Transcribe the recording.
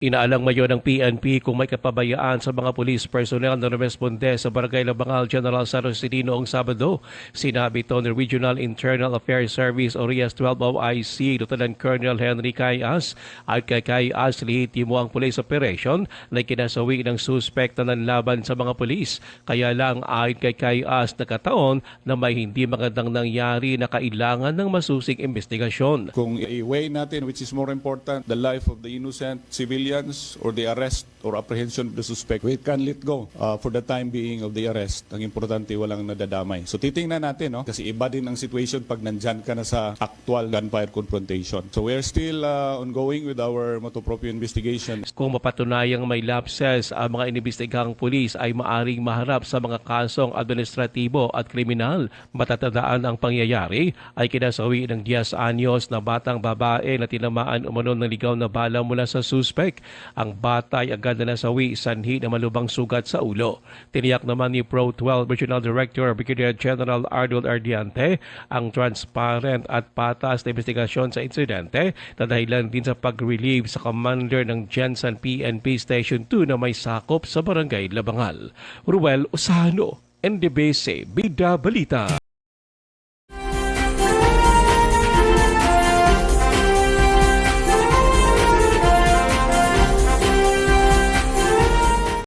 Inaalang mayon ng PNP kung may kapabayaan sa mga police personnel na rumesponde sa Barangay Labangal General Santos City noong Sabado. Sinabi ito ni Regional Internal Affairs Service o RIAS 12 OIC Lieutenant Colonel Henry Cayas at kay Cayas lihitimo ang police operation na kinasawi ng suspect na nanlaban sa mga pulis. Kaya lang ayon kay Cayas nakataon na may hindi magandang nangyari na kailangan ng masusing investigasyon. Kung i-weigh natin which is more important, the life of the innocent civilians or the arrest or apprehension of the suspect, we can let go for the time being of the arrest. Ang importante, walang nadadamay. So titingnan natin, no? Kasi iba din ang situation pag nandyan ka na sa actual gunfire confrontation. So we are still ongoing with our motu proprio investigation. Kung mapatunayang may lapses ang mga inibestigahang pulis ay maaring maharap sa mga kasong administratibo at kriminal. Matatandaan ang pangyayari ay kinasawi ng 10 anyos na batang babae na tinamaan umano ng ligaw na bala mula sa suspect. Ang bata ay agad na nasawi sanhi na malubang sugat sa ulo. Tiniyak naman ni Pro 12 Regional Director Brigadier General Ardol Ardiante ang transparent at patas na investigasyon sa insidente na dahilan din sa pag-relieve sa commander ng Jensen PNP Station 2 na may sakop sa Barangay Labangal. Ruel Osano, NDBC, Bida Balita.